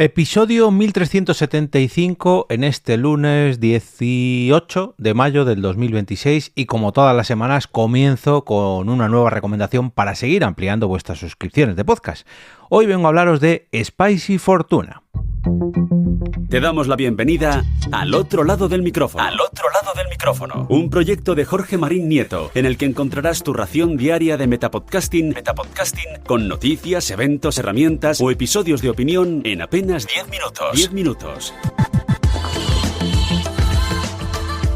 Episodio 1375 en este lunes 18 de mayo del 2026 y como todas las semanas comienzo con una nueva recomendación para seguir ampliando vuestras suscripciones de podcast. Hoy vengo a hablaros de Spicy Fortuna. Te damos la bienvenida al otro lado del micrófono. Al otro lado del micrófono. Un proyecto de Jorge Marín Nieto, en el que encontrarás tu ración diaria de metapodcasting con noticias, eventos, herramientas o episodios de opinión en apenas 10 minutos. 10 minutos.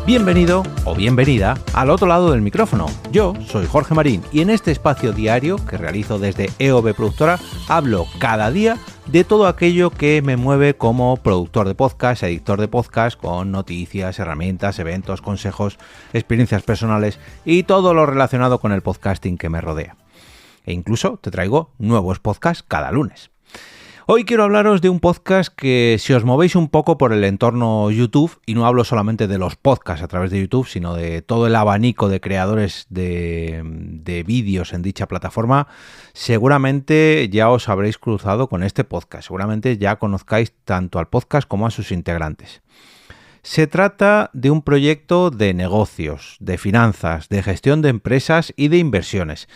Bienvenido o bienvenida al otro lado del micrófono. Yo soy Jorge Marín y en este espacio diario que realizo desde EOB Productora hablo cada día de todo aquello que me mueve como productor de podcast, editor de podcast, con noticias, herramientas, eventos, consejos, experiencias personales y todo lo relacionado con el podcasting que me rodea. E incluso te traigo nuevos podcasts cada lunes. Hoy quiero hablaros de un podcast que, si os movéis un poco por el entorno YouTube, y no hablo solamente de los podcasts a través de YouTube, sino de todo el abanico de creadores de vídeos en dicha plataforma, seguramente ya os habréis cruzado con este podcast. Seguramente ya conozcáis tanto al podcast como a sus integrantes. Se trata de un proyecto de negocios, de finanzas, de gestión de empresas y de inversiones.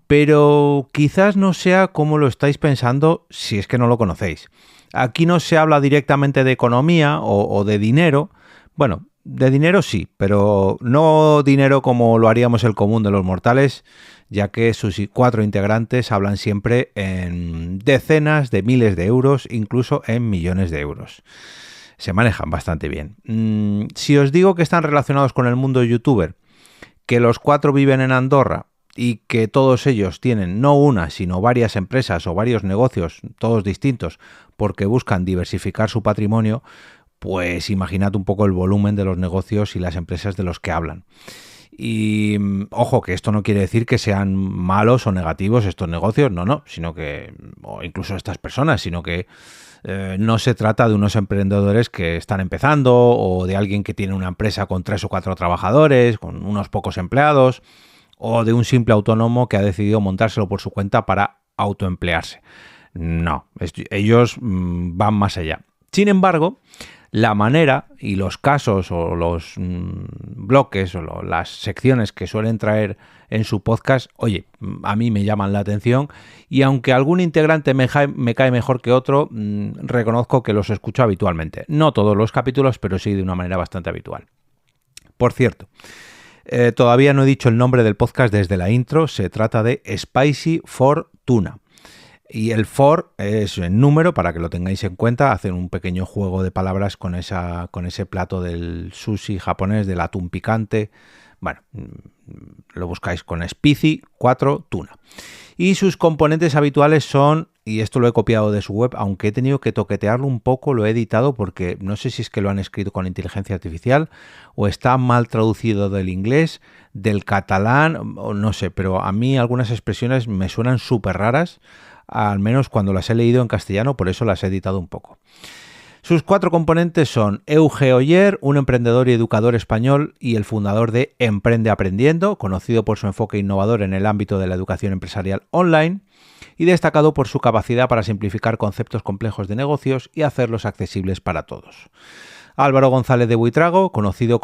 Pero quizás no sea como lo estáis pensando si es que no lo conocéis. Aquí no se habla directamente de economía o de dinero. Bueno, de dinero sí, pero no dinero como lo haríamos el común de los mortales, ya que sus 4 integrantes hablan siempre en decenas de miles de euros, incluso en millones de euros. Se manejan bastante bien. Si os digo que están relacionados con el mundo youtuber, que los 4 viven en Andorra, y que todos ellos tienen no una, sino varias empresas o varios negocios, todos distintos, porque buscan diversificar su patrimonio, pues imaginad un poco el volumen de los negocios y las empresas de los que hablan. Y ojo, que esto no quiere decir que sean malos o negativos estos negocios, no, sino que, o incluso estas personas, sino que no se trata de unos emprendedores que están empezando o de alguien que tiene una empresa con 3 o 4 trabajadores, con unos pocos empleados, o de un simple autónomo que ha decidido montárselo por su cuenta para autoemplearse. No, ellos van más allá. Sin embargo, la manera y los casos o los bloques o las secciones que suelen traer en su podcast, oye, a mí me llaman la atención y aunque algún integrante me cae mejor que otro, reconozco que los escucho habitualmente. No todos los capítulos, pero sí de una manera bastante habitual. Por cierto, todavía no he dicho el nombre del podcast desde la intro. Se trata de Spicy Fortuna. Y el for es el número, para que lo tengáis en cuenta. Hacen un pequeño juego de palabras con ese plato del sushi japonés, del atún picante. Bueno, lo buscáis con Spicy 4 Tuna. Y sus componentes habituales son, y esto lo he copiado de su web, aunque he tenido que toquetearlo un poco, lo he editado porque no sé si es que lo han escrito con inteligencia artificial o está mal traducido del inglés, del catalán, o no sé, pero a mí algunas expresiones me suenan súper raras, al menos cuando las he leído en castellano, por eso las he editado un poco. Sus 4 componentes son Euge Oller, un emprendedor y educador español y el fundador de Emprende Aprendiendo, conocido por su enfoque innovador en el ámbito de la educación empresarial online y destacado por su capacidad para simplificar conceptos complejos de negocios y hacerlos accesibles para todos. Álvaro González de Buitrago, conocido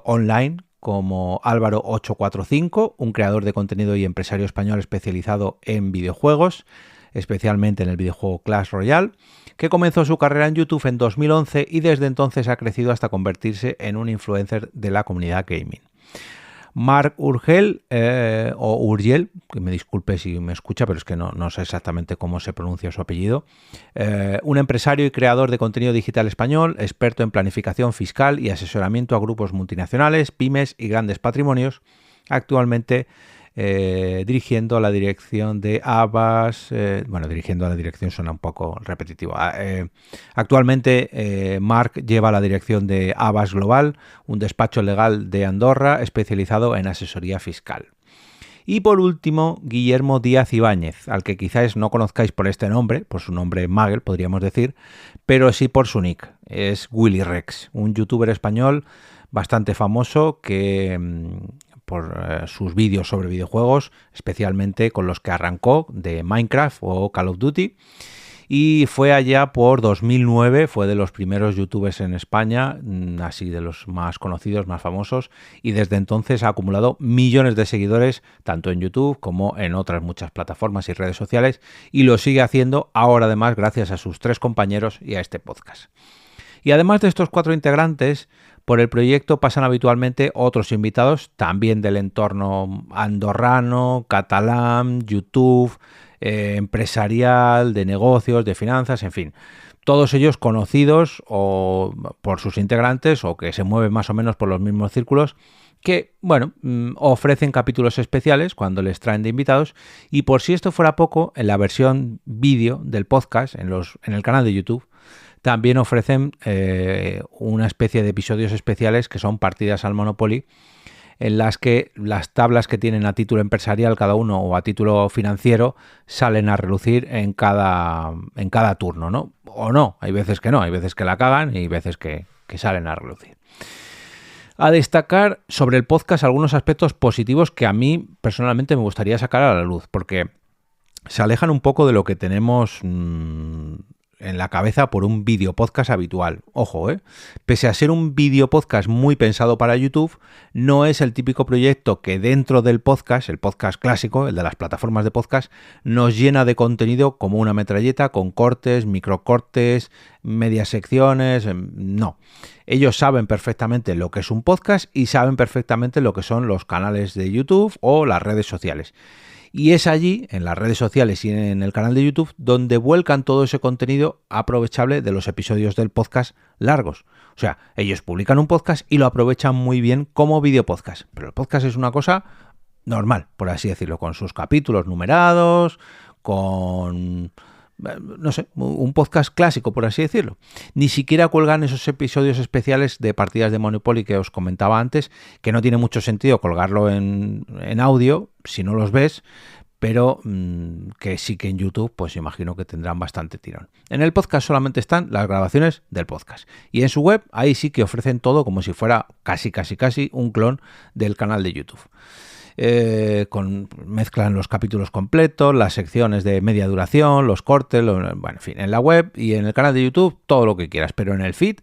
online como Álvaro 845, un creador de contenido y empresario español especializado en videojuegos, especialmente en el videojuego Clash Royale, que comenzó su carrera en YouTube en 2011 y desde entonces ha crecido hasta convertirse en un influencer de la comunidad gaming. Marc Urgel, o Urgel, que me disculpe si me escucha, pero es que no sé exactamente cómo se pronuncia su apellido, un empresario y creador de contenido digital español, experto en planificación fiscal y asesoramiento a grupos multinacionales, pymes y grandes patrimonios, actualmente dirigiendo la dirección de Abbas. Dirigiendo a la dirección suena un poco repetitivo. Actualmente Marc lleva la dirección de Abbas Global, un despacho legal de Andorra especializado en asesoría fiscal. Y por último, Guillermo Díaz Ibáñez, al que quizás no conozcáis por este nombre, por su nombre Magel, podríamos decir, pero sí por su nick. Es Willy Rex, un youtuber español bastante famoso que por sus vídeos sobre videojuegos, especialmente con los que arrancó, de Minecraft o Call of Duty. y fue allá por 2009, fue de los primeros youtubers en España, así de los más conocidos, más famosos, y desde entonces ha acumulado millones de seguidores, tanto en YouTube como en otras muchas plataformas y redes sociales, y lo sigue haciendo ahora además gracias a sus 3 compañeros y a este podcast. Y además de estos 4 integrantes, por el proyecto pasan habitualmente otros invitados, también del entorno andorrano, catalán, YouTube, empresarial, de negocios, de finanzas, en fin. Todos ellos conocidos o por sus integrantes o que se mueven más o menos por los mismos círculos, que, bueno, ofrecen capítulos especiales cuando les traen de invitados, y por si esto fuera poco, en la versión vídeo del podcast, en el canal de YouTube, también ofrecen una especie de episodios especiales que son partidas al Monopoly, en las que las tablas que tienen a título empresarial cada uno o a título financiero salen a relucir en cada turno, ¿no? O no, hay veces que no, hay veces que la cagan y hay veces que salen a relucir. A destacar sobre el podcast algunos aspectos positivos que a mí personalmente me gustaría sacar a la luz, porque se alejan un poco de lo que tenemos en la cabeza por un vídeo podcast habitual. Ojo, pese a ser un vídeo podcast muy pensado para YouTube, no es el típico proyecto que dentro del podcast, el podcast clásico, el de las plataformas de podcast, nos llena de contenido como una metralleta con cortes, microcortes, medias secciones. No. Ellos saben perfectamente lo que es un podcast y saben perfectamente lo que son los canales de YouTube o las redes sociales. Y es allí, en las redes sociales y en el canal de YouTube, donde vuelcan todo ese contenido aprovechable de los episodios del podcast largos. O sea, ellos publican un podcast y lo aprovechan muy bien como video podcast. Pero el podcast es una cosa normal, por así decirlo, con sus capítulos numerados, con, no sé, un podcast clásico, por así decirlo. Ni siquiera cuelgan esos episodios especiales de partidas de Monopoly que os comentaba antes, que no tiene mucho sentido colgarlo en audio si no los ves, pero que sí que en YouTube pues imagino que tendrán bastante tirón. En el podcast solamente están las grabaciones del podcast, y en su web ahí sí que ofrecen todo como si fuera casi un clon del canal de YouTube. Mezclan los capítulos completos, las secciones de media duración, los cortes, bueno, en fin, en la web y en el canal de YouTube todo lo que quieras, pero en el feed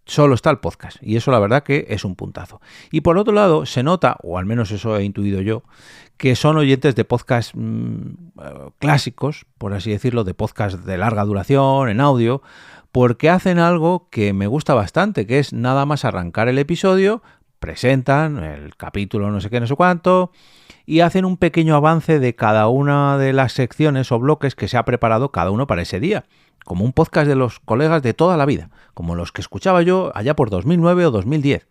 solo está el podcast, y eso la verdad que es un puntazo. Y por otro lado se nota, o al menos eso he intuido yo, que son oyentes de podcast clásicos, por así decirlo, de podcast de larga duración, en audio, porque hacen algo que me gusta bastante, que es nada más arrancar el episodio, presentan el capítulo no sé qué, no sé cuánto, y hacen un pequeño avance de cada una de las secciones o bloques que se ha preparado cada uno para ese día, como un podcast de los colegas de toda la vida, como los que escuchaba yo allá por 2009 o 2010.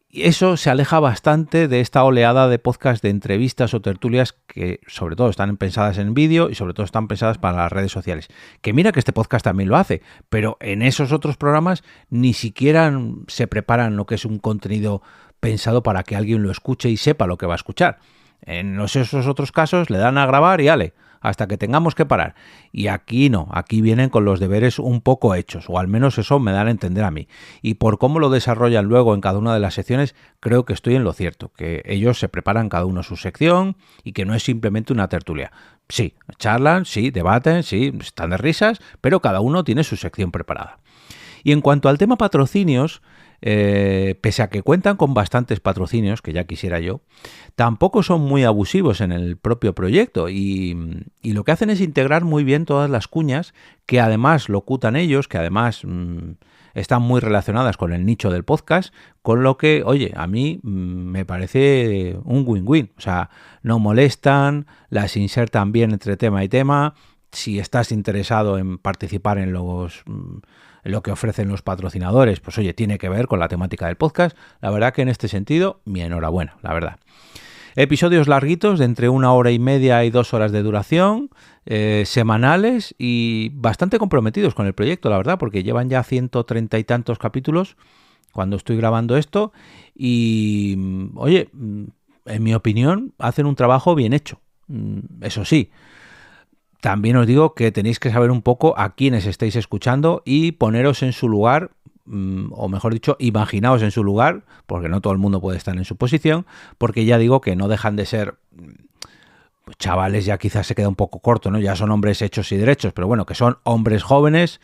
Y eso se aleja bastante de esta oleada de podcast de entrevistas o tertulias que sobre todo están pensadas en vídeo y sobre todo están pensadas para las redes sociales. Que mira que este podcast también lo hace, pero en esos otros programas ni siquiera se preparan lo que es un contenido pensado para que alguien lo escuche y sepa lo que va a escuchar. En esos otros casos le dan a grabar y ale, hasta que tengamos que parar. Y aquí no, aquí vienen con los deberes un poco hechos, o al menos eso me dan a entender a mí. Y por cómo lo desarrollan luego en cada una de las secciones, creo que estoy en lo cierto, que ellos se preparan cada uno su sección y que no es simplemente una tertulia. Sí, charlan, sí, debaten, sí, están de risas, pero cada uno tiene su sección preparada. Y en cuanto al tema patrocinios, pese a que cuentan con bastantes patrocinios, que ya quisiera yo, tampoco son muy abusivos en el propio proyecto y lo que hacen es integrar muy bien todas las cuñas que además locutan ellos, que además están muy relacionadas con el nicho del podcast, con lo que, oye, a mí me parece un win-win. O sea, no molestan, las insertan bien entre tema y tema. Si estás interesado en participar en lo que ofrecen los patrocinadores, pues oye, tiene que ver con la temática del podcast. La verdad que en este sentido, mi enhorabuena, la verdad. Episodios larguitos de entre 1 hora y media y 2 horas de duración, semanales y bastante comprometidos con el proyecto, la verdad, porque llevan ya 130 y tantos capítulos cuando estoy grabando esto y, oye, en mi opinión, hacen un trabajo bien hecho. Eso sí, también os digo que tenéis que saber un poco a quiénes estáis escuchando y poneros en su lugar, o mejor dicho, imaginaos en su lugar, porque no todo el mundo puede estar en su posición, porque ya digo que no dejan de ser pues chavales ya quizás se queda un poco corto, ¿no? Ya son hombres hechos y derechos, pero bueno, que son hombres jóvenes,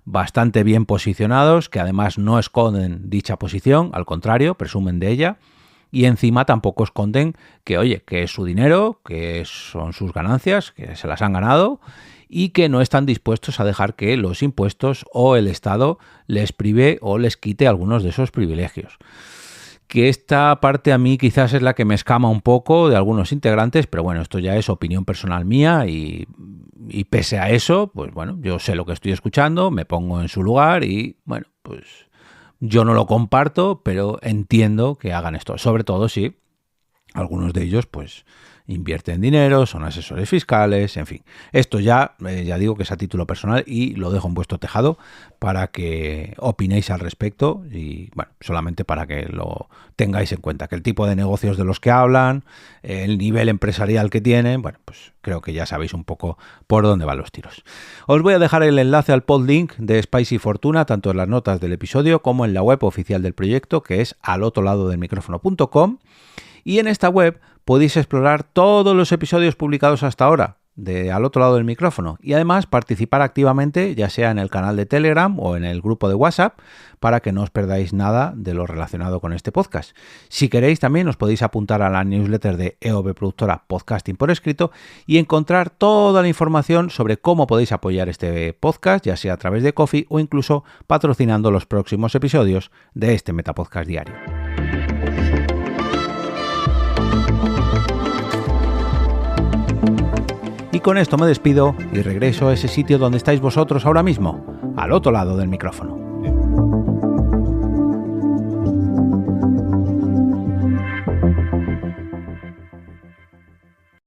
bastante bien posicionados, que además no esconden dicha posición, al contrario, presumen de ella, y encima tampoco esconden que, oye, que es su dinero, que son sus ganancias, que se las han ganado, y que no están dispuestos a dejar que los impuestos o el Estado les prive o les quite algunos de esos privilegios. Que esta parte a mí quizás es la que me escama un poco de algunos integrantes, pero bueno, esto ya es opinión personal mía y pese a eso, pues bueno, yo sé lo que estoy escuchando, me pongo en su lugar y bueno, pues yo no lo comparto, pero entiendo que hagan esto, sobre todo si algunos de ellos pues invierten dinero, son asesores fiscales, en fin. Esto ya digo que es a título personal y lo dejo en vuestro tejado para que opinéis al respecto y, bueno, solamente para que lo tengáis en cuenta, que el tipo de negocios de los que hablan, el nivel empresarial que tienen, bueno, pues creo que ya sabéis un poco por dónde van los tiros. Os voy a dejar el enlace al podlink de Spicy Fortuna, tanto en las notas del episodio como en la web oficial del proyecto, que es alotroladodelmicrofono.com. Y en esta web podéis explorar todos los episodios publicados hasta ahora de Al Otro Lado del Micrófono y además participar activamente, ya sea en el canal de Telegram o en el grupo de WhatsApp, para que no os perdáis nada de lo relacionado con este podcast. Si queréis también os podéis apuntar a la newsletter de EOB Productora Podcasting por escrito y encontrar toda la información sobre cómo podéis apoyar este podcast, ya sea a través de Ko-fi o incluso patrocinando los próximos episodios de este Metapodcast diario. Y con esto me despido y regreso a ese sitio donde estáis vosotros ahora mismo, al otro lado del micrófono.